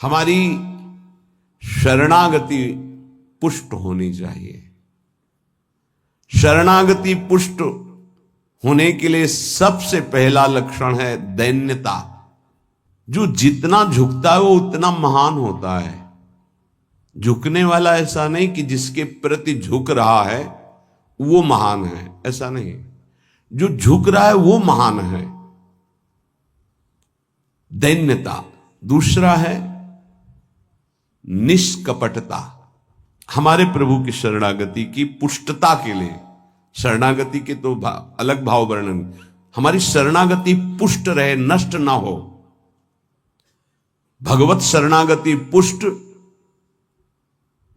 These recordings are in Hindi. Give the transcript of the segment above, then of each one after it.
हमारी शरणागति पुष्ट होनी चाहिए। शरणागति पुष्ट होने के लिए सबसे पहला लक्षण है दैन्यता। जो जितना झुकता है वो उतना महान होता है। झुकने वाला ऐसा नहीं कि जिसके प्रति झुक रहा है वो महान है, ऐसा नहीं। जो झुक रहा है वो महान है, दैन्यता। दूसरा है निष्कपटता। हमारे प्रभु की शरणागति की पुष्टता के लिए, शरणागति के तो अलग भाव वर्णन, हमारी शरणागति पुष्ट रहे, नष्ट ना हो। भगवत शरणागति पुष्ट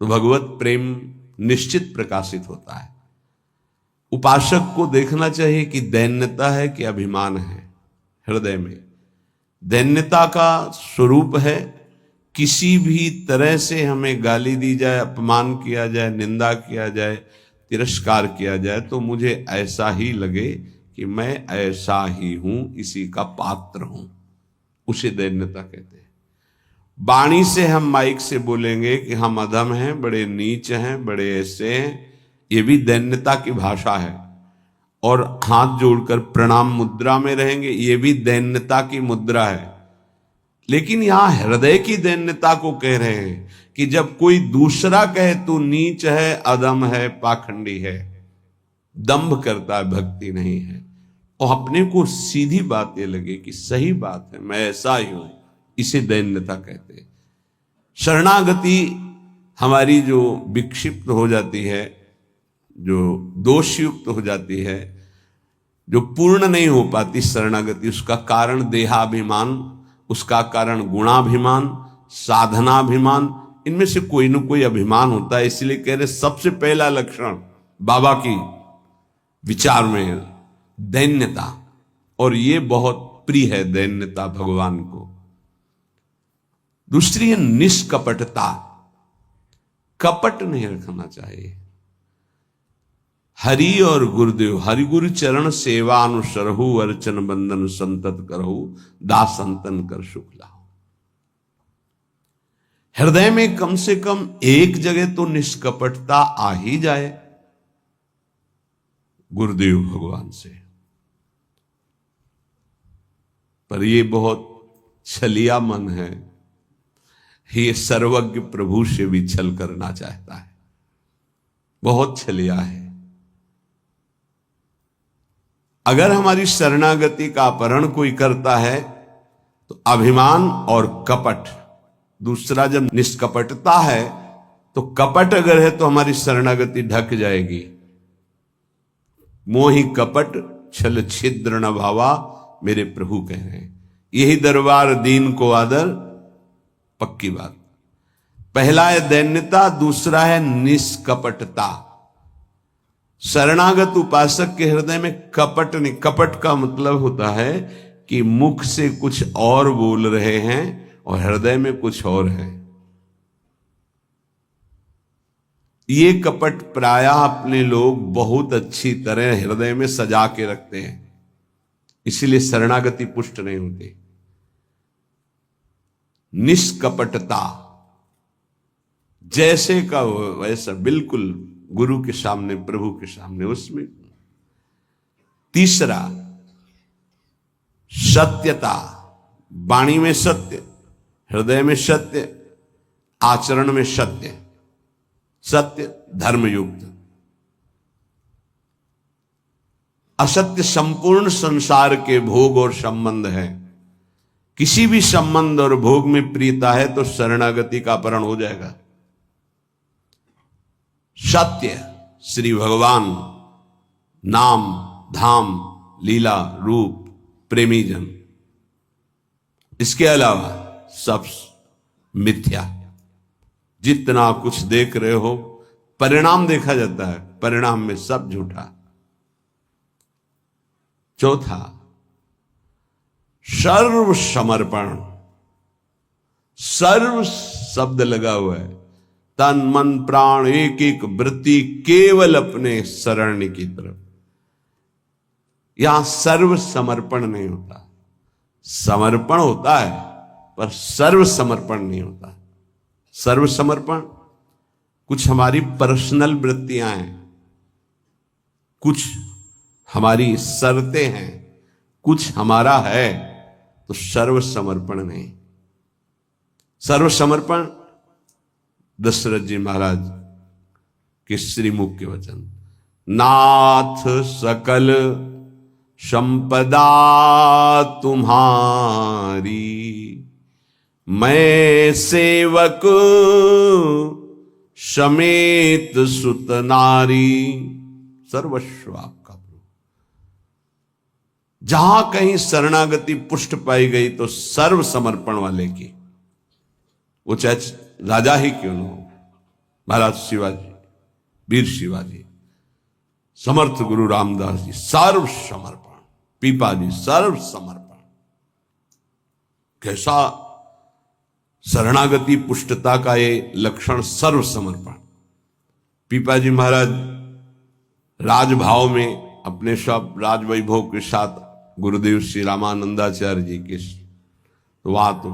तो भगवत प्रेम निश्चित प्रकाशित होता है। उपासक को देखना चाहिए कि दैन्यता है कि अभिमान है हृदय में। दैन्यता का स्वरूप है किसी भी तरह से हमें गाली दी जाए, अपमान किया जाए, निंदा किया जाए, तिरस्कार किया जाए तो मुझे ऐसा ही लगे कि मैं ऐसा ही हूं, इसी का पात्र हूं। उसे दैन्यता कहते हैं। वाणी से हम माइक से बोलेंगे कि हम अधम हैं, बड़े नीच हैं, बड़े ऐसे हैं, ये भी दैन्यता की भाषा है। और हाथ जोड़कर प्रणाम मुद्रा में रहेंगे, ये भी दैन्यता की मुद्रा है। लेकिन यहां हृदय की दैन्यता को कह रहे हैं कि जब कोई दूसरा कहे तू नीच है, अधम है, पाखंडी है, दंभ करता है, भक्ति नहीं है, और अपने को सीधी बात ये लगे कि सही बात है, मैं ऐसा ही हूं, इसे दैन्यता कहते हैं। शरणागति हमारी जो विक्षिप्त हो जाती है, जो दोषयुक्त हो जाती है, जो पूर्ण नहीं हो पाती शरणागति, उसका कारण देहाभिमान, उसका कारण गुणाभिमान, साधनाभिमान, इनमें से कोई न कोई अभिमान होता है। इसलिए कह रहे सबसे पहला लक्षण बाबा की विचार में दैन्यता, और ये बहुत प्रिय है दैन्यता भगवान को। दूसरी है निष्कपटता। कपट नहीं रखना चाहिए। हरि और गुरुदेव, हरि गुरु चरण सेवा अनुसरहु, अर्चन बंदन संतत करहु, दास संतन कर सुख लाओ। हृदय में कम से कम एक जगह तो निष्कपटता आ ही जाए गुरुदेव भगवान से। पर ये बहुत छलिया मन है, ये सर्वज्ञ प्रभु से भी छल करना चाहता है, बहुत छलिया है। अगर हमारी शरणागति का अपहरण कोई करता है तो अभिमान और कपट। दूसरा जब निष्कपटता है तो कपट अगर है तो हमारी शरणागति ढक जाएगी। मोहि कपट छल छिद्र न भावा, मेरे प्रभु कह रहे हैं। यही दरबार दीन को आदर, पक्की बात। पहला है दैन्यता, दूसरा है निष्कपटता। शरणागत उपासक के हृदय में कपट नहीं। कपट का मतलब होता है कि मुख से कुछ और बोल रहे हैं और हृदय में कुछ और है। ये कपट प्रायः अपने लोग बहुत अच्छी तरह हृदय में सजा के रखते हैं, इसीलिए शरणागति पुष्ट नहीं होती। निष्कपटता, जैसे का वैसा, बिल्कुल गुरु के सामने, प्रभु के सामने, उसमें। तीसरा सत्यता। वाणी में सत्य, हृदय में सत्य, आचरण में सत्य, सत्य धर्मयुक्त। असत्य संपूर्ण संसार के भोग और संबंध है। किसी भी संबंध और भोग में प्रियता है तो शरणागति का अपहरण हो जाएगा। सत्य श्री भगवान, नाम, धाम, लीला, रूप, प्रेमी जन। इसके अलावा सब मिथ्या। जितना कुछ देख रहे हो परिणाम देखा जाता है, परिणाम में सब झूठा। चौथा सर्व समर्पण। सर्व शब्द लगा हुआ है, तन मन प्राण एक एक वृत्ति केवल अपने शरण की तरफ। यहां सर्व समर्पण नहीं होता, समर्पण होता है पर सर्व समर्पण नहीं होता। सर्व समर्पण कुछ हमारी पर्सनल वृत्तियां हैं, कुछ हमारी शर्तें हैं, कुछ हमारा है, तो सर्व समर्पण नहीं। सर्व समर्पण दशरथ जी महाराज के श्रीमुख के वचन, नाथ सकल संपदा तुम्हारी, मैं सेवक समेत सुत नारी, सर्वस्व आपका प्रभु। जहां कहीं शरणागति पुष्ट पाई गई तो सर्व समर्पण वाले की, वो चाहे राजा ही क्यों न हो, महाराज शिवाजी, वीर शिवाजी, समर्थ गुरु रामदास जी, सर्व समर्पण, पीपा जी सर्व समर्पण। कैसा शरणागति पुष्टता का ये लक्षण, सर्व समर्पण। पीपा जी महाराज राजभाव में अपने सब राजवैभव के साथ गुरुदेव श्री रामानंदाचार्य जी के, तो वहां तो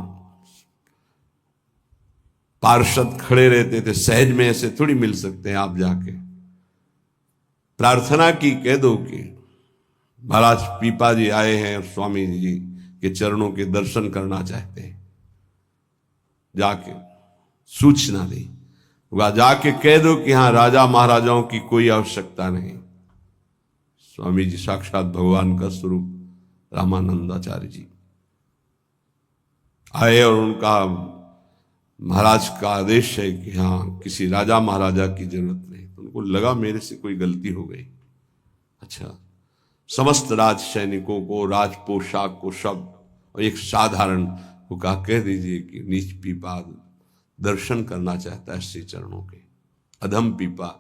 पार्षद खड़े रहते थे, सहज में ऐसे थोड़ी मिल सकते हैं आप जाके। प्रार्थना की, कह दो कि महाराज पीपा जी आए हैं और स्वामी जी के चरणों के दर्शन करना चाहते हैं, जाके सूचना दी, वह जाके कह दो कि हाँ राजा महाराजाओं की कोई आवश्यकता नहीं। स्वामी जी साक्षात भगवान का स्वरूप रामानंदाचार्य जी आए और उनका महाराज का आदेश है कि हाँ किसी राजा महाराजा की जरूरत नहीं। तो उनको लगा मेरे से कोई गलती हो गई। अच्छा, समस्त राज सैनिकों को, राज पोशाक को, सब, और एक साधारण को कहा कह दीजिए कि नीच पीपा दर्शन करना चाहता है श्री चरणों के। अधम पीपा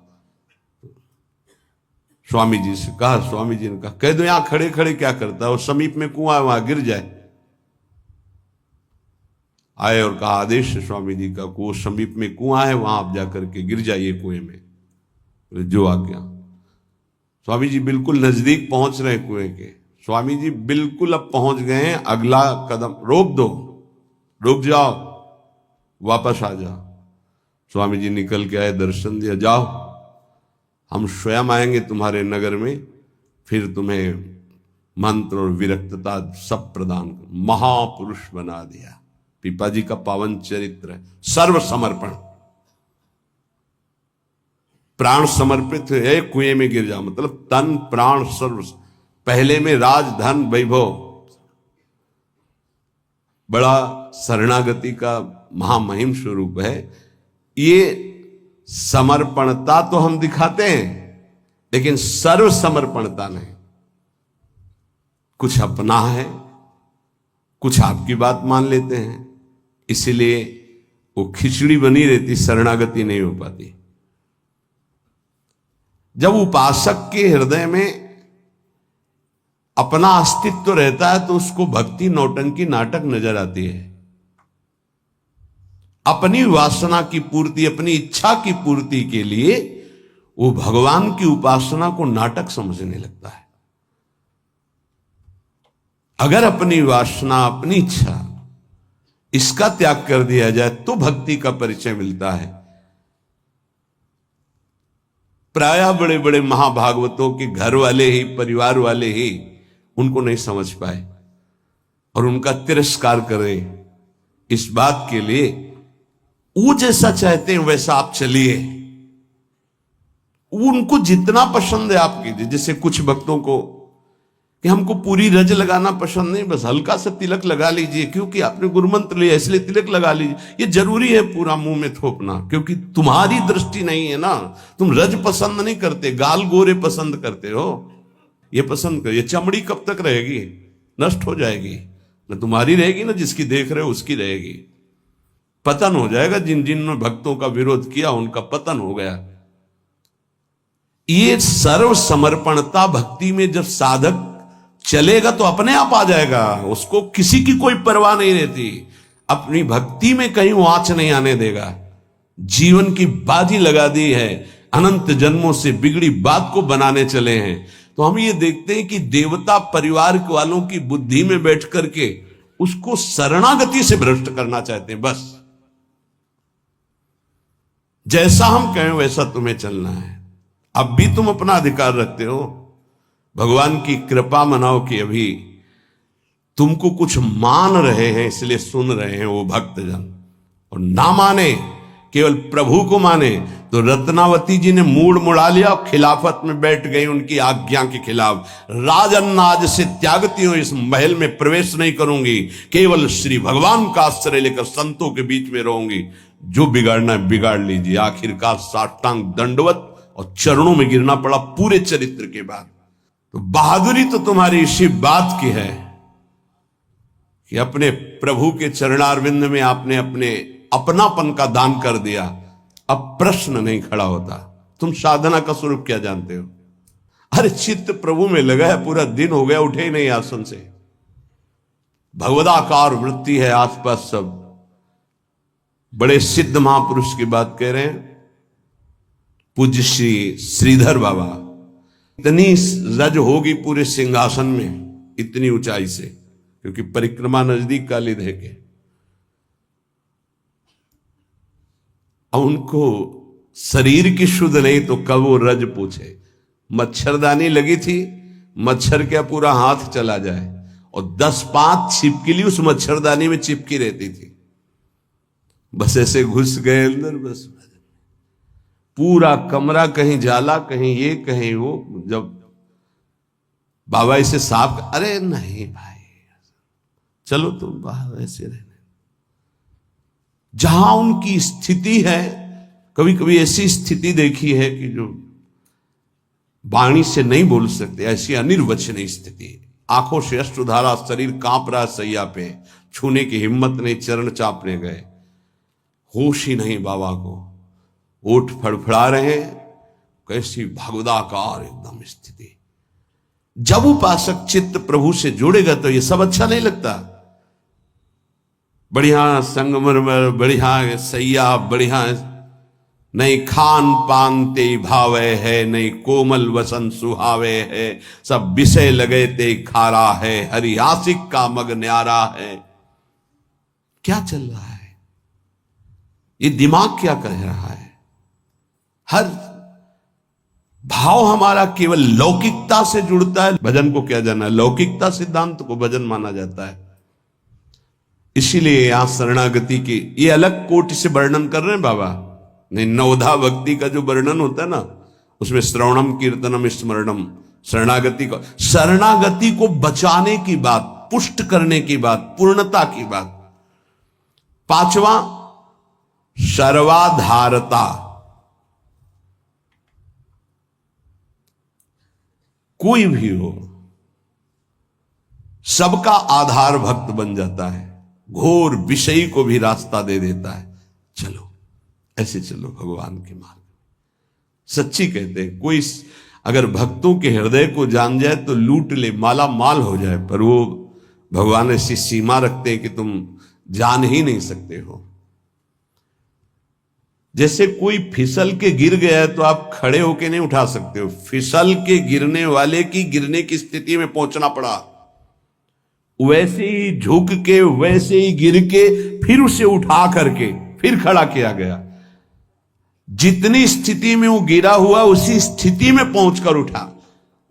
स्वामी जी से कहा, स्वामी जी ने कहा कह दो यहां खड़े खड़े क्या करता है, वो समीप में कुआं है वहां गिर जाए। आए और कहा आदेश है स्वामी जी का, को समीप में कुआं है वहां आप जाकर के गिर जाइए कुएं में। जो आज्ञा। स्वामी जी बिल्कुल नजदीक पहुंच रहे कुएं के। स्वामी जी बिल्कुल अब पहुंच गए हैं, अगला कदम रोक दो, रुक जाओ, वापस आ जाओ। स्वामी जी निकल के आए, दर्शन दिया, जाओ हम स्वयं आएंगे तुम्हारे नगर में, फिर तुम्हें मंत्र और विरक्तता सब प्रदान कर। महापुरुष बना दिया। पीपा जी का पावन चरित्र है, सर्व समर्पण, प्राण समर्पित है, कुएं में गिर जाओ, मतलब तन प्राण सर्व। पहले में राज धन वैभव, बड़ा शरणागति का महामहिम स्वरूप है। ये समर्पणता तो हम दिखाते हैं, लेकिन सर्व समर्पणता नहीं। कुछ अपना है, कुछ आपकी बात मान लेते हैं, इसीलिए वो खिचड़ी बनी रहती, शरणागति नहीं हो पाती। जब उपासक के हृदय में अपना अस्तित्व रहता है तो उसको भक्ति नौटंकी नाटक नजर आती है। अपनी वासना की पूर्ति, अपनी इच्छा की पूर्ति के लिए वो भगवान की उपासना को नाटक समझने लगता है। अगर अपनी वासना, अपनी इच्छा, इसका त्याग कर दिया जाए तो भक्ति का परिचय मिलता है। प्रायः बड़े बड़े महाभागवतों के घर वाले ही, परिवार वाले ही उनको नहीं समझ पाए और उनका तिरस्कार करें। इस बात के लिए वो जैसा चाहते हैं वैसा आप चलिए, उनको जितना पसंद है आप कीजिए। जैसे कुछ भक्तों को कि हमको पूरी रज लगाना पसंद नहीं, बस हल्का सा तिलक लगा लीजिए, क्योंकि आपने गुरुमंत्र लिया इसलिए तिलक लगा लीजिए। ये जरूरी है पूरा मुंह में थोपना, क्योंकि तुम्हारी दृष्टि नहीं है ना, तुम रज पसंद नहीं करते, गाल गोरे पसंद करते हो। ये पसंद कर, ये चमड़ी कब तक रहेगी, नष्ट हो जाएगी, न तुम्हारी रहेगी ना जिसकी देख रहे हो उसकी रहेगी। पतन हो जाएगा। जिन जिन भक्तों का विरोध किया उनका पतन हो गया। ये सर्व समर्पणता भक्ति में जब साधक चलेगा तो अपने आप आ जाएगा, उसको किसी की कोई परवाह नहीं रहती। अपनी भक्ति में कहीं वो आंच नहीं आने देगा। जीवन की बाजी लगा दी है, अनंत जन्मों से बिगड़ी बात को बनाने चले हैं। तो हम ये देखते हैं कि देवता परिवार वालों की बुद्धि में बैठ करके उसको शरणागति से भ्रष्ट करना चाहते हैं। बस जैसा हम कहें वैसा तुम्हें चलना है। अब भी तुम अपना अधिकार रखते हो, भगवान की कृपा मनाओ कि अभी तुमको कुछ मान रहे हैं इसलिए सुन रहे हैं वो भक्तजन, और ना माने केवल प्रभु को माने तो रत्नावती जी ने मूड मुड़ा लिया और खिलाफत में बैठ गई उनकी आज्ञा के खिलाफ। राजन आज से त्यागती हूं, इस महल में प्रवेश नहीं करूंगी, केवल श्री भगवान का आश्रय लेकर संतों के बीच में रहूंगी। जो बिगाड़ना है बिगाड़ लीजिए। आखिरकार साष्टांग दंडवत और चरणों में गिरना पड़ा पूरे चरित्र के बाद। तो बहादुरी तो तुम्हारी इसी बात की है कि अपने प्रभु के चरणारविंद में आपने अपने अपनापन का दान कर दिया। अब प्रश्न नहीं खड़ा होता, तुम साधना का स्वरूप क्या जानते हो? अरे चित्त प्रभु में लगा है, पूरा दिन हो गया उठे ही नहीं आसन से। भगवदाकार वृत्ति है आसपास सब। बड़े सिद्ध महापुरुष की बात कह रहे हैं, पूज्य श्री श्रीधर बाबा। इतनी रज होगी पूरे सिंहासन में, इतनी ऊंचाई से, क्योंकि परिक्रमा नजदीक काली दे के। अब उनको शरीर की शुद्ध नहीं तो कब वो रज पूछे। मच्छरदानी लगी थी, मच्छर क्या पूरा हाथ चला जाए, और 10-5 छिपकली उस मच्छरदानी में चिपकी रहती थी। बस ऐसे घुस गए अंदर, बस पूरा कमरा कहीं जाला, कहीं ये कहीं वो। जब बाबा इसे साफ, अरे नहीं भाई चलो तुम बाहर ऐसे रहने। जहां उनकी स्थिति है, कभी कभी ऐसी स्थिति देखी है कि जो वाणी से नहीं बोल सकते, ऐसी अनिर्वचनीय स्थिति। आंखों से अश्रुधारा, शरीर कांप रहा सैया पे, छूने की हिम्मत नहीं, चरण चापने गए, होश ही नहीं बाबा को, ओठ फड़फड़ा रहे, कैसी भगवदाकार एकदम स्थिति। जब उपासक चित्त प्रभु से जुड़ेगा तो ये सब अच्छा नहीं लगता। बढ़िया संगमरमर, बढ़िया सैया, बढ़िया नहीं खान पान ते भावे है, नहीं कोमल वसन सुहावे है, सब विषय लगे ते खारा है, हरि आशिक का मग न्यारा है। क्या चल रहा है? ये दिमाग क्या कह रहा है? हर भाव हमारा केवल लौकिकता से जुड़ता है। भजन को क्या जाना है? लौकिकता सिद्धांत को भजन माना जाता है। इसीलिए यहां शरणागति की ये अलग कोटि से वर्णन कर रहे हैं बाबा। नहीं, नवधा भक्ति का जो वर्णन होता है ना, उसमें श्रवणम कीर्तनम स्मरणम, शरणागति को बचाने की बात, पुष्ट करने की बात, पूर्णता की बात। 5वां सर्वाधारता। कोई भी हो, सबका आधार भक्त बन जाता है, घोर विषयी को भी रास्ता दे देता है। चलो ऐसे चलो भगवान के मार्ग। सच्ची कहते हैं, कोई अगर भक्तों के हृदय को जान जाए तो लूट ले, माला माल हो जाए, पर वो भगवान ऐसी सीमा रखते हैं कि तुम जान ही नहीं सकते हो। जैसे कोई फिसल के गिर गया है तो आप खड़े होके नहीं उठा सकते हो, फिसल के गिरने वाले की गिरने की स्थिति में पहुंचना पड़ा। वैसे ही झुक के, वैसे ही गिर के, फिर उसे उठा करके फिर खड़ा किया गया। जितनी स्थिति में वो गिरा हुआ उसी स्थिति में पहुंचकर उठा।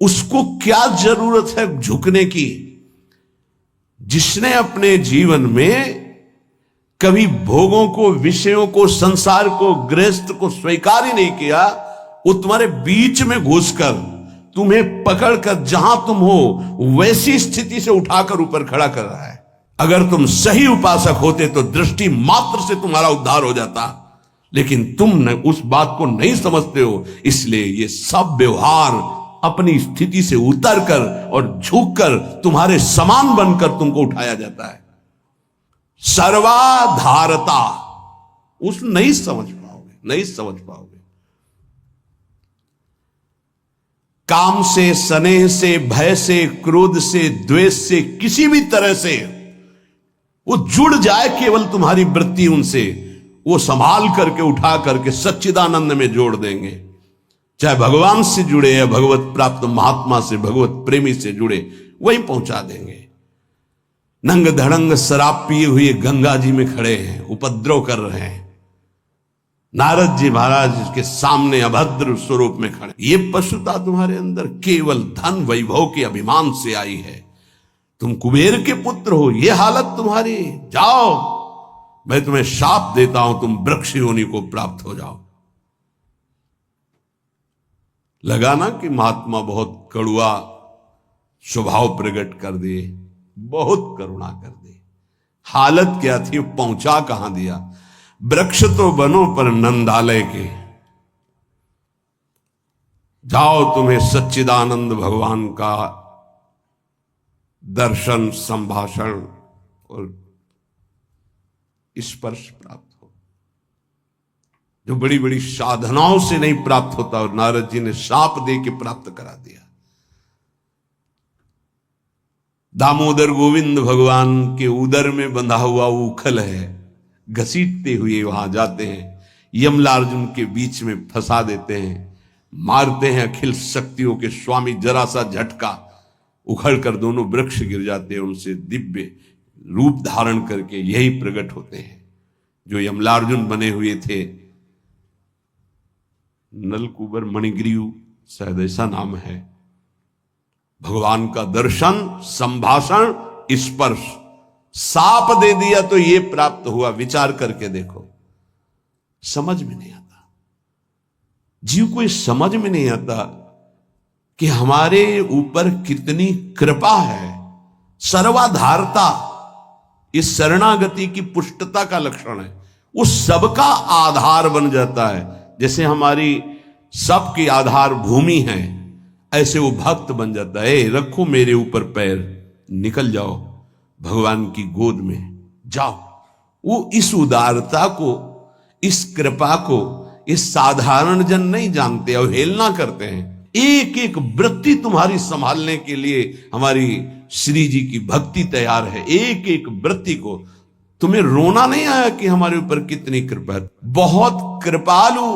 उसको क्या जरूरत है झुकने की? जिसने अपने जीवन में कभी भोगों को, विषयों को, संसार को, गृहस्थ को स्वीकार ही नहीं किया, वो तुम्हारे बीच में घुसकर तुम्हें पकड़कर जहां तुम हो वैसी स्थिति से उठाकर ऊपर खड़ा कर रहा है। अगर तुम सही उपासक होते तो दृष्टि मात्र से तुम्हारा उद्धार हो जाता, लेकिन तुम उस बात को नहीं समझते हो। इसलिए ये सब व्यवहार अपनी स्थिति से उतरकर और झुककर तुम्हारे समान बनकर तुमको उठाया जाता है। सर्वाधारता उस नहीं समझ पाओगे, नहीं समझ पाओगे। काम से, स्नेह से, भय से, क्रोध से, द्वेष से, किसी भी तरह से वो जुड़ जाए केवल तुम्हारी वृत्ति उनसे, वो संभाल करके उठा करके सच्चिदानंद में जोड़ देंगे। चाहे भगवान से जुड़े या भगवत प्राप्त महात्मा से, भगवत प्रेमी से जुड़े, वहीं पहुंचा देंगे। नंग धड़ंग शराब पिए हुए गंगा जी में खड़े हैं, उपद्रव कर रहे हैं। नारद जी महाराज के सामने अभद्र स्वरूप में खड़े। ये पशुता तुम्हारे अंदर केवल धन वैभव के अभिमान से आई है। तुम कुबेर के पुत्र हो, ये हालत तुम्हारी। जाओ, मैं तुम्हें शाप देता हूं, तुम वृक्ष योनि को प्राप्त हो जाओ। लगा ना कि महात्मा बहुत कड़ुआ स्वभाव प्रकट कर दे, बहुत करुणा कर दे। हालत क्या थी, पहुंचा कहां दिया। वृक्ष तो बनो पर नंदालय के, जाओ तुम्हें सच्चिदानंद भगवान का दर्शन, संभाषण और स्पर्श प्राप्त हो, जो बड़ी बड़ी साधनाओं से नहीं प्राप्त होता। और नारद जी ने शाप दे के प्राप्त करा दिया। दामोदर गोविंद भगवान के उदर में बंधा हुआ उखल है, घसीटते हुए वहां जाते हैं, यमलार्जुन के बीच में फंसा देते हैं, मारते हैं अखिल शक्तियों के स्वामी। जरा सा झटका, उखड़ कर दोनों वृक्ष गिर जाते हैं। उनसे दिव्य रूप धारण करके यही प्रकट होते हैं जो यमलार्जुन बने हुए थे। नलकुबर मणिग्रीव शायद ऐसा नाम है। भगवान का दर्शन, संभाषण, स्पर्श, साप दे दिया तो ये प्राप्त हुआ। विचार करके देखो, समझ में नहीं आता। जीव को समझ में नहीं आता कि हमारे ऊपर कितनी कृपा है। सर्वाधारता इस शरणागति की पुष्टता का लक्षण है। वो सबका आधार बन जाता है। जैसे हमारी सबकी आधार भूमि है, ऐसे वो भक्त बन जाता है। रखो मेरे ऊपर पैर, निकल जाओ भगवान की गोद में जाओ। वो इस उदारता को, इस कृपा को इस साधारण जन नहीं जानते, अवहेलना करते हैं। एक एक वृत्ति तुम्हारी संभालने के लिए हमारी श्री जी की भक्ति तैयार है। एक एक वृत्ति को तुम्हें रोना नहीं आया कि हमारे ऊपर कितनी कृपा है। बहुत कृपालु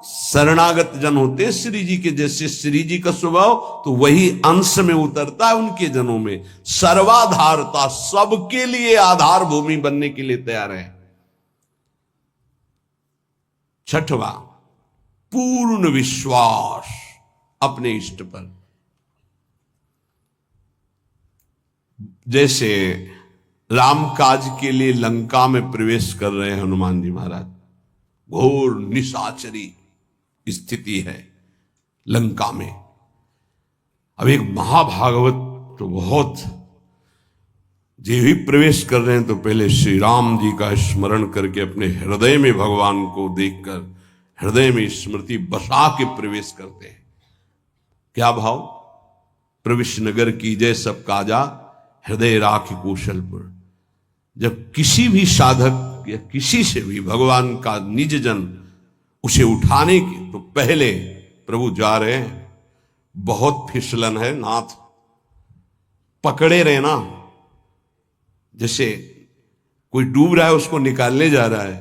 शरणागत जन होते श्री जी के। जैसे श्री जी का स्वभाव तो वही अंश में उतरता है उनके जनों में। सर्वाधारता, सबके लिए आधार भूमि बनने के लिए तैयार है। छठवां, पूर्ण विश्वास अपने इष्ट पर। जैसे राम काज के लिए लंका में प्रवेश कर रहे हैं हनुमान जी महाराज। घोर निशाचरी स्थिति है लंका में। अब एक महाभागवत तो बहुत, जो भी प्रवेश कर रहे हैं तो पहले श्री राम जी का स्मरण करके अपने हृदय में भगवान को देखकर हृदय में स्मृति बसा के प्रवेश करते हैं। क्या भाव? प्रविश नगर की जय सब काजा, हृदय राख कौशलपुर। जब किसी भी साधक या किसी से भी भगवान का निज जन उसे उठाने के तो पहले प्रभु जा रहे हैं, बहुत फिसलन है नाथ, पकड़े रहना। जैसे कोई डूब रहा है उसको निकालने जा रहा है,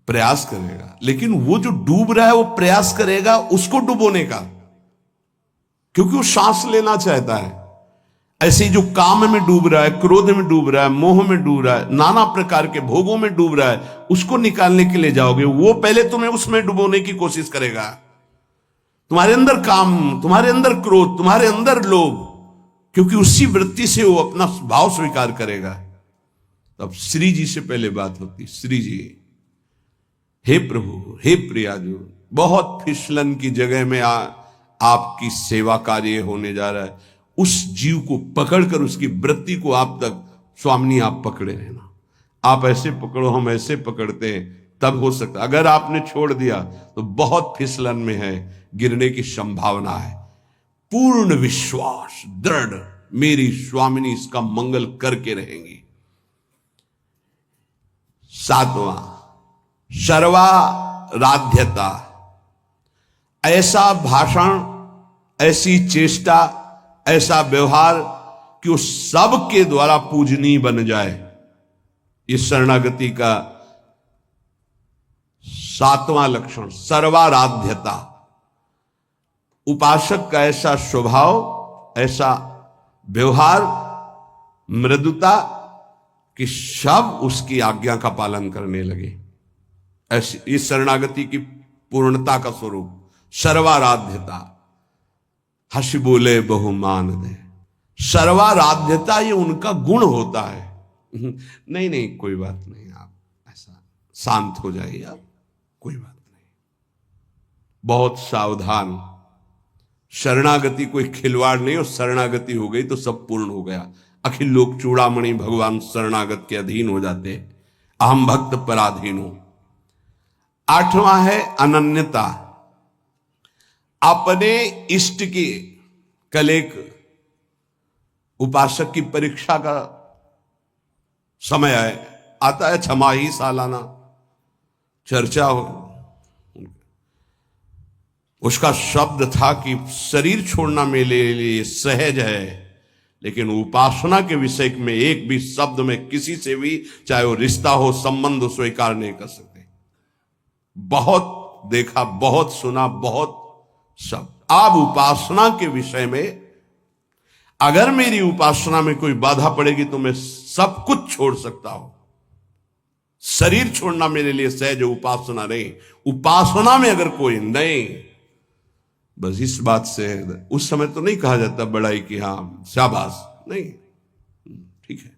प्रयास करेगा, लेकिन वो जो डूब रहा है वो प्रयास करेगा उसको डुबोने का, क्योंकि वो सांस लेना चाहता है। ऐसे ही जो काम में डूब रहा है, क्रोध में डूब रहा है, मोह में डूब रहा है, नाना प्रकार के भोगों में डूब रहा है, उसको निकालने के लिए जाओगे, वो पहले तुम्हें उसमें डुबोने की कोशिश करेगा। तुम्हारे अंदर काम, तुम्हारे अंदर क्रोध, तुम्हारे अंदर लोभ, क्योंकि उसी वृत्ति से वो अपना भाव स्वीकार करेगा। तब श्री जी से पहले बात होती, श्री जी, हे प्रभु, हे प्रियाजू, बहुत फिसलन की जगह में आपकी सेवा कार्य होने जा रहा है। उस जीव को पकड़कर उसकी वृत्ति को आप तक, स्वामिनी आप पकड़े रहना। आप ऐसे पकड़ो, हम ऐसे पकड़ते हैं, तब हो सकता। अगर आपने छोड़ दिया तो बहुत फिसलन में है, गिरने की संभावना है। पूर्ण विश्वास, दृढ़, मेरी स्वामिनी इसका मंगल करके रहेंगी। सातवां, सर्वाराध्यता। ऐसा भाषण, ऐसी चेष्टा, ऐसा व्यवहार कि वो सबके द्वारा पूजनीय बन जाए। इस शरणागति का सातवां लक्षण, सर्वाराध्यता। उपासक का ऐसा स्वभाव, ऐसा व्यवहार मृदुता कि सब उसकी आज्ञा का पालन करने लगे। ऐसी इस शरणागति की पूर्णता का स्वरूप सर्वाराध्यता। हंस बोले बहुमान दे, सर्वाराध्यता ये उनका गुण होता है। नहीं नहीं कोई बात नहीं, आप ऐसा शांत हो जाइए, आप कोई बात नहीं। बहुत सावधान। शरणागति कोई खिलवाड़ नहीं, और शरणागति हो गई तो सब पूर्ण हो गया। अखिल लोक चूड़ामणि भगवान शरणागत के अधीन हो जाते, अहम भक्त पराधीन हो। आठवां है अनन्यता। अपने इष्ट की, कल एक उपासक की परीक्षा का समय आता है, छमाही सालाना चर्चा हो। उसका शब्द था कि शरीर छोड़ना मेरे लिए सहज है, लेकिन उपासना के विषय में एक भी शब्द में किसी से भी, चाहे वो रिश्ता हो, संबंध हो, स्वीकार नहीं कर सकते। बहुत देखा, बहुत सुना, बहुत सब। अब उपासना के विषय में अगर मेरी उपासना में कोई बाधा पड़ेगी तो मैं सब कुछ छोड़ सकता हूं। शरीर छोड़ना मेरे लिए सहज, उपासना नहीं। उपासना में अगर कोई नहीं, बस इस बात से उस समय तो नहीं कहा जाता बड़ाई कि हाँ शाबाश, नहीं, ठीक है,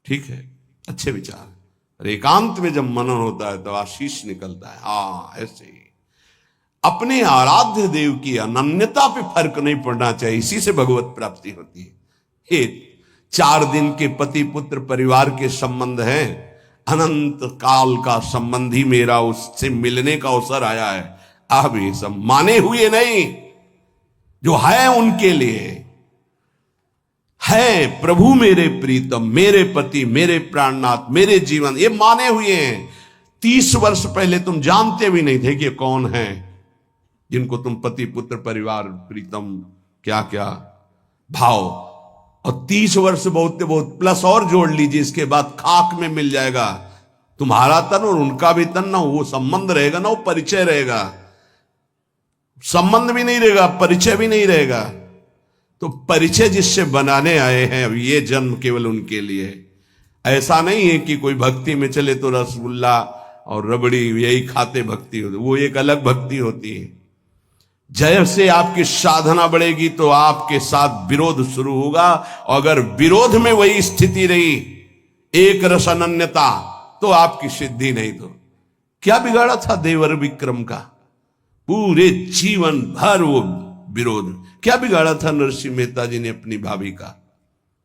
ठीक है, अच्छे विचार। एकांत में जब मनन होता है तो आशीष निकलता है। हाँ ऐसे ही अपने आराध्य देव की अनन्यता पे फर्क नहीं पड़ना चाहिए, इसी से भगवत प्राप्ति होती है। हे 4 दिन के पति पुत्र परिवार के संबंध हैं, अनंत काल का संबंधी मेरा उससे मिलने का अवसर आया है। अब ये सब माने हुए नहीं, जो है उनके लिए है। प्रभु मेरे प्रीतम, मेरे पति, मेरे प्राणनाथ, मेरे जीवन, ये माने हुए हैं। 30 वर्ष पहले तुम जानते भी नहीं थे कि कौन है जिनको तुम पति पुत्र परिवार प्रीतम क्या क्या भाव, और 30 वर्ष बहुत बहुत प्लस और जोड़ लीजिए, इसके बाद खाक में मिल जाएगा तुम्हारा तन और उनका भी तन। ना वो संबंध रहेगा, ना वो परिचय रहेगा। संबंध भी नहीं रहेगा, परिचय भी नहीं रहेगा। तो परिचय जिससे बनाने आए हैं, अब ये जन्म केवल उनके लिए। ऐसा नहीं है कि कोई भक्ति में चले तो रसगुल्ला और रबड़ी यही खाते भक्ति होती, वो एक अलग भक्ति होती है। जैसे आपकी साधना बढ़ेगी तो आपके साथ विरोध शुरू होगा, और अगर विरोध में वही स्थिति रही, एक रस अनन्यता, तो आपकी सिद्धि नहीं। तो क्या बिगाड़ा था देवर विक्रम का? पूरे जीवन भर वो विरोध। क्या बिगाड़ा था नरसिंह मेहता जी ने अपनी भाभी का?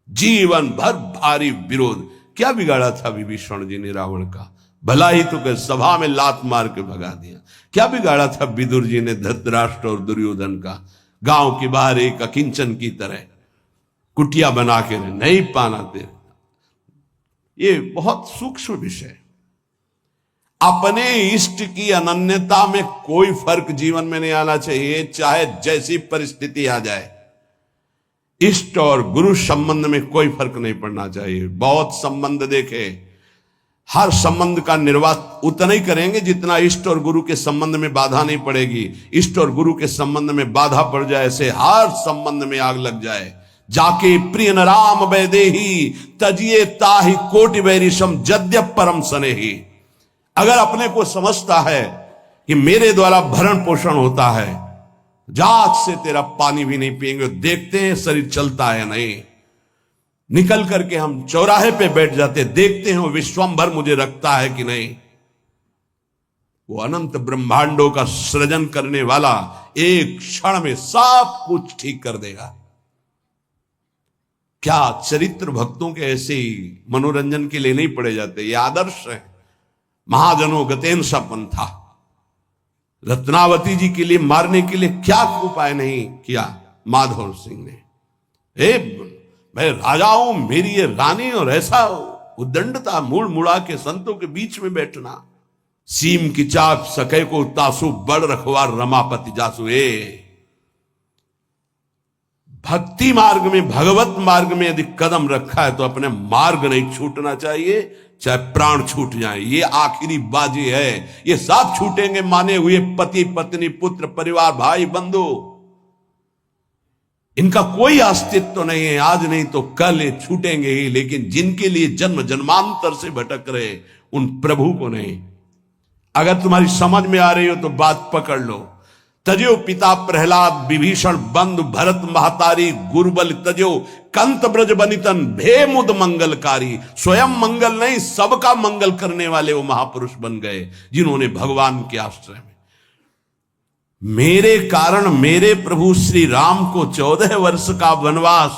जीवन भर भारी विरोध। क्या बिगाड़ा था विभीषण जी ने रावण का? भला ही तो कह सभा में लात मार के भगा दिया। क्या बिगाड़ा था विदुर जी ने धृतराष्ट्र और दुर्योधन का? गांव के बाहर एक अकिंचन की तरह कुटिया बना के नहीं पाना दे। ये बहुत सूक्ष्म विषय। अपने इष्ट की अनन्यता में कोई फर्क जीवन में नहीं आना चाहिए, चाहे जैसी परिस्थिति आ जाए। इष्ट और गुरु संबंध में कोई फर्क नहीं पड़ना चाहिए। बहुत संबंध देखे, हर संबंध का निर्वाह उतना ही करेंगे जितना इष्ट और गुरु के संबंध में बाधा नहीं पड़ेगी। इष्ट और गुरु के संबंध में बाधा पड़ जाए, ऐसे हर संबंध में आग लग जाए। जाके प्रिय न राम वैदेही, तजिए ताहि कोटि वैरिशम जद्यप परम सनेही। अगर अपने को समझता है कि मेरे द्वारा भरण पोषण होता है, जात से तेरा पानी भी नहीं पिएंगे, देखते हैं शरीर चलता है या नहीं। निकल करके हम चौराहे पे बैठ जाते, देखते हैं वो विश्वंभर मुझे रखता है कि नहीं। वो अनंत ब्रह्मांडों का सृजन करने वाला एक क्षण में सब कुछ ठीक कर देगा। क्या चरित्र भक्तों के ऐसे ही मनोरंजन के लिए नहीं पड़े जाते? ये आदर्श है। महाजनों गतेन सा पंथा। रत्नावती जी के लिए मारने के लिए क्या उपाय नहीं किया माधव सिंह ने? मैं राजा हूं, मेरी ये रानी, और ऐसा उद्दंडता, मुड़ मुड़ा के संतों के बीच में बैठना। सीम की चाप सके को तासु, बड़ रखवार रमापति जासु। भक्ति मार्ग में, भगवत मार्ग में यदि कदम रखा है तो अपने मार्ग नहीं छूटना चाहिए, चाहे प्राण छूट जाए। ये आखिरी बाजी है। ये सब छूटेंगे माने हुए पति पत्नी पुत्र परिवार भाई बंधु। इनका कोई अस्तित्व नहीं है, आज नहीं तो कल ये छूटेंगे ही, लेकिन जिनके लिए जन्म जन्मांतर से भटक रहे उन प्रभु को नहीं। अगर तुम्हारी समझ में आ रही हो तो बात पकड़ लो। तजो पिता प्रहलाद विभीषण बंधु भरत महतारी गुरुबल तजो कंत ब्रज बनितन भे मुद मंगलकारी। स्वयं मंगल नहीं, सबका मंगल करने वाले वो महापुरुष बन गए जिन्होंने भगवान के आश्रय में मेरे कारण मेरे प्रभु श्री राम को 14 वर्ष का वनवास,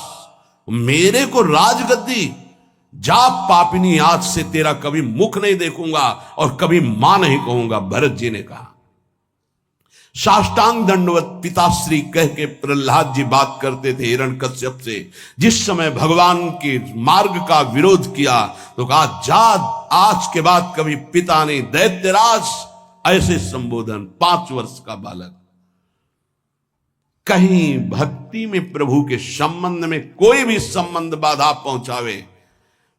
मेरे को राजगद्दी, जा पापिनी आज से तेरा कभी मुख नहीं देखूंगा और कभी मां नहीं कहूंगा, भरत जी ने कहा। साष्टांग दंडवत पिताश्री कह के प्रहलाद जी बात करते थे हिरण्यकश्यप से। जिस समय भगवान के मार्ग का विरोध किया तो कहा जा आज के बाद कभी पिता नहीं, दैत्यराज, ऐसे संबोधन। 5 वर्ष का बालक। कहीं भक्ति में प्रभु के संबंध में कोई भी संबंध बाधा पहुंचावे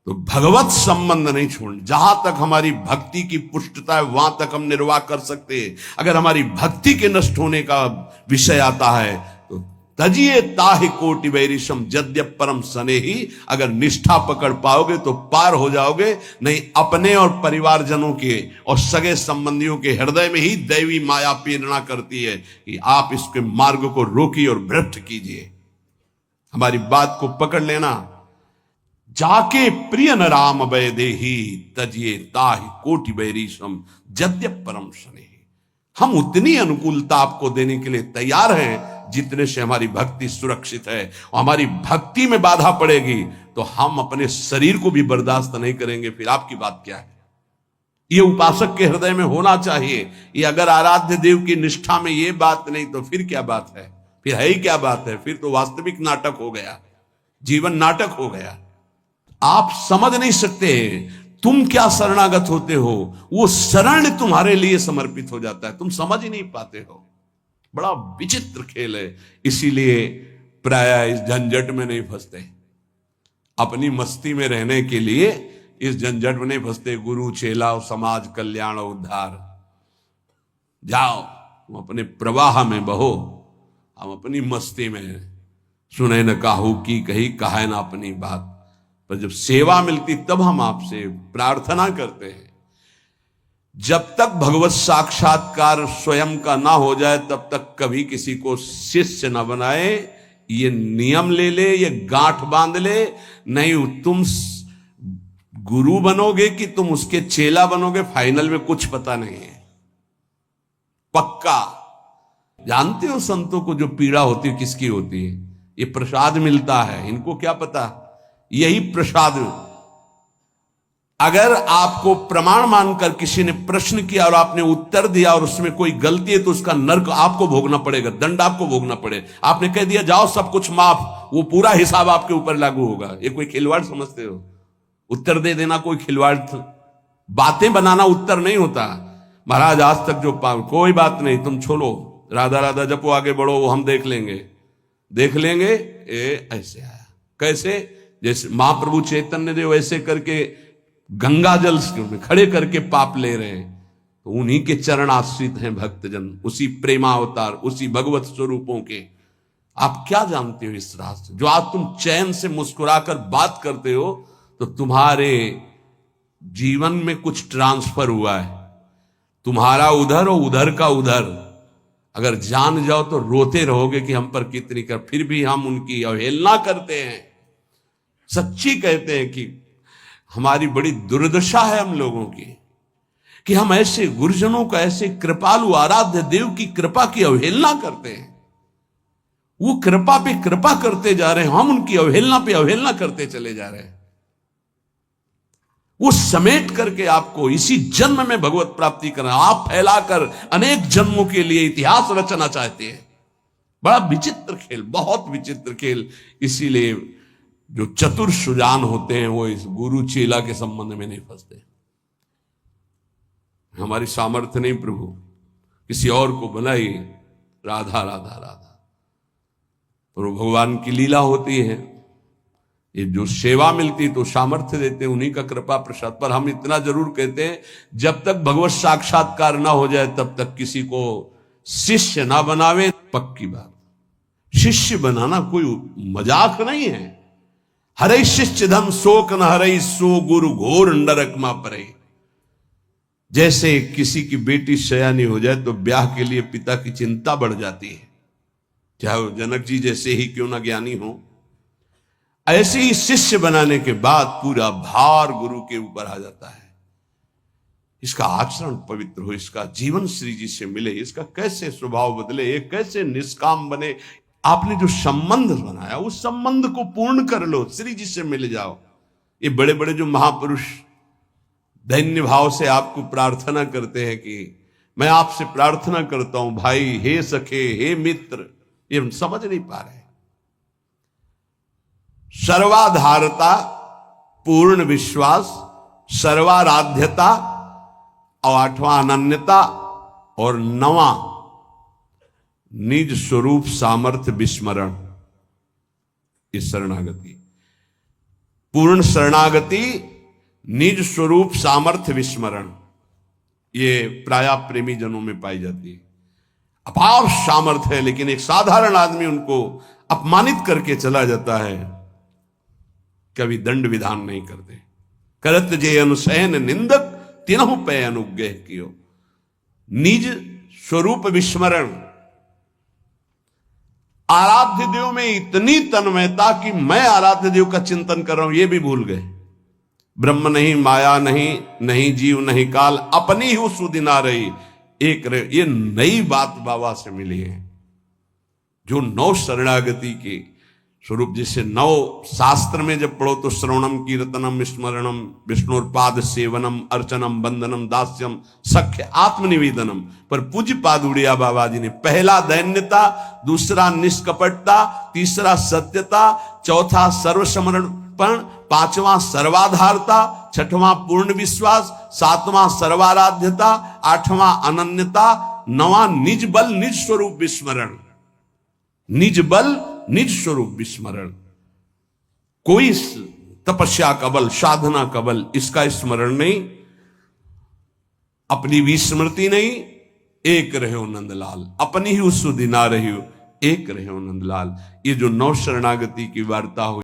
तो भगवत संबंध नहीं छोड़। जहां तक हमारी भक्ति की पुष्टता है वहां तक हम निर्वाह कर सकते हैं। अगर हमारी भक्ति के नष्ट होने का विषय आता है तो तजिए ताहि कोटि वैरिशम यद्यप परम स्नेही। अगर निष्ठा पकड़ पाओगे तो पार हो जाओगे, नहीं अपने और परिवारजनों के और सगे संबंधियों के हृदय में ही दैवी माया प्रेरणा करती है कि आप इसके मार्ग को रोकिए और भ्रष्ट कीजिए। हमारी बात को पकड़ लेना। जाके प्रिय न राम वैदेही तजिए ताहि कोटि वैरिशम यद्यप परम स्नेही। हम उतनी अनुकूलता आपको देने के लिए तैयार हैं जितने से हमारी भक्ति सुरक्षित है। और हमारी भक्ति में बाधा पड़ेगी तो हम अपने शरीर को भी बर्दाश्त नहीं करेंगे। फिर आपकी बात क्या है? ये उपासक के हृदय में होना चाहिए। ये अगर आराध्य देव की निष्ठा में ये बात नहीं तो फिर क्या बात है? फिर है ही क्या बात है? फिर तो वास्तविक नाटक हो गया, जीवन नाटक हो गया। आप समझ नहीं सकते तुम क्या शरणागत होते हो, वो शरण तुम्हारे लिए समर्पित हो जाता है, तुम समझ ही नहीं पाते हो। बड़ा विचित्र खेल है। इसीलिए प्राय इस झंझट में नहीं फंसते। अपनी मस्ती में रहने के लिए इस झंझट में नहीं फंसते। गुरु चेला और समाज कल्याण और उद्धार, जाओ तुम अपने प्रवाह में बहो, हम अपनी मस्ती में। सुने न काहू की कही कहे ना अपनी बात, पर जब सेवा मिलती तब हम आपसे प्रार्थना करते हैं। जब तक भगवत साक्षात्कार स्वयं का ना हो जाए तब तक कभी किसी को शिष्य न बनाए। ये नियम ले ले, ये गांठ बांध ले। नहीं तुम गुरु बनोगे कि तुम उसके चेला बनोगे, फाइनल में कुछ पता नहीं है। पक्का जानते हो संतों को जो पीड़ा होती है किसकी होती है? ये प्रसाद मिलता है, इनको क्या पता? यही प्रसाद। अगर आपको प्रमाण मानकर किसी ने प्रश्न किया और आपने उत्तर दिया और उसमें कोई गलती है तो उसका नर्क आपको भोगना पड़ेगा, दंड आपको भोगना पड़े। आपने कह दिया जाओ सब कुछ माफ, वो पूरा हिसाब आपके ऊपर लागू होगा। ये कोई खिलवाड़ समझते हो? उत्तर दे देना कोई खिलवाड़? बातें बनाना उत्तर नहीं होता। महाराज आज तक जो कोई बात नहीं, तुम छोड़ो, राधा राधा जपो, आगे बढ़ो, वो हम देख लेंगे। ऐसे आया कैसे? जैसे महाप्रभु चैतन्य देव ऐसे करके गंगा जल में खड़े करके पाप ले रहे हैं, तो उन्हीं के चरण आश्रित हैं भक्तजन, उसी प्रेमावतार, उसी भगवत स्वरूपों के। आप क्या जानते हो इस राज से? जो आज तुम चैन से मुस्कुराकर बात करते हो तो तुम्हारे जीवन में कुछ ट्रांसफर हुआ है। तुम्हारा उधर और उधर का उधर। अगर जान जाओ तो रोते रहोगे कि हम पर कितनी कर, फिर भी हम उनकी अवहेलना करते हैं। सच्ची कहते हैं कि हमारी बड़ी दुर्दशा है हम लोगों की कि हम ऐसे गुरुजनों का, ऐसे कृपालु आराध्य देव की कृपा की अवहेलना करते हैं। वो कृपा पे कृपा करते जा रहे हैं, हम उनकी अवहेलना पे अवहेलना करते चले जा रहे हैं। वो समेट करके आपको इसी जन्म में भगवत प्राप्ति करना, आप फैलाकर अनेक जन्मों के लिए इतिहास रचना चाहते हैं। बड़ा विचित्र खेल, बहुत विचित्र खेल। इसीलिए जो चतुर सुजान होते हैं वो इस गुरु चेला के संबंध में नहीं फंसते। हमारी सामर्थ्य नहीं प्रभु, किसी और को बनाइए, राधा राधा राधा। और भगवान की लीला होती है। ये जो सेवा मिलती तो सामर्थ्य देते हैं, उन्हीं का कृपा प्रसाद। पर हम इतना जरूर कहते हैं, जब तक भगवत साक्षात्कार ना हो जाए तब तक किसी को शिष्य ना बनावे। पक्की बात। शिष्य बनाना कोई मजाक नहीं है। हरे शिष्य धम शोक न हरे सो गुरु घोर नरकमा परे। जैसे किसी की बेटी सयानी हो जाए तो ब्याह के लिए पिता की चिंता बढ़ जाती है, चाहे वो जनक जी जैसे ही क्यों ना ज्ञानी हो। ऐसे ही शिष्य बनाने के बाद पूरा भार गुरु के ऊपर आ जाता है। इसका आचरण पवित्र हो, इसका जीवन श्री जी से मिले, इसका कैसे स्वभाव बदले, ये कैसे निष्काम बने। आपने जो संबंध बनाया उस संबंध को पूर्ण कर लो, श्री जी से मिल जाओ। ये बड़े बड़े जो महापुरुष दैन्य भाव से आपको प्रार्थना करते हैं कि मैं आपसे प्रार्थना करता हूं भाई, हे सखे, हे मित्र, ये हम समझ नहीं पा रहे। सर्वाधारता, पूर्ण विश्वास, सर्वाराध्यता और 8वां अनन्यता और 9वां निज स्वरूप सामर्थ्य विस्मरण। इस शरणागति, पूर्ण शरणागति, निज स्वरूप सामर्थ्य विस्मरण, ये प्राय प्रेमी जनों में पाई जाती है। अपार सामर्थ्य है लेकिन एक साधारण आदमी उनको अपमानित करके चला जाता है, कभी दंड विधान नहीं करते। करत जे अनुसैन निंदक तिनहु पे अनुग्रह कियो। निज स्वरूप विस्मरण, आराध्य देव में इतनी तन्मयता कि मैं आराध्य देव का चिंतन कर रहा हूं ये भी भूल गए। ब्रह्म नहीं, माया नहीं, नहीं जीव नहीं काल, अपनी ही सुदिना रही एक रहे। ये नई बात बाबा से मिली है, जो 9 शरणागति के स्वरूप, जिसे 9 शास्त्र में जब पढ़ो तो श्रवणम कीर्तनम स्मरणम विष्णुपाद सेवनम अर्चनम बंदनम दास्यम सख्य आत्मनिवेदनम, पर पूज्य पाद उड़िया बाबा जी ने पहला दैन्यता, दूसरा निष्कपटता, तीसरा सत्यता, चौथा सर्वसमर्पण, 5वां सर्वाधारता, 6वां पूर्ण विश्वास, 7वां सर्वाराध्यता, 8वां अनन्यता, 9वां निज बल निज स्वरूप विस्मरण। निज बल निज स्वरूप विस्मरण, कोई तपस्या का बल, साधना का बल, इसका स्मरण नहीं, अपनी विस्मृति नहीं। एक रहे हो नंदलाल, अपनी ही उस सुदिना रही हो, एक रहे हो नंदलाल। ये जो 9 शरणागति की वार्ता हुई।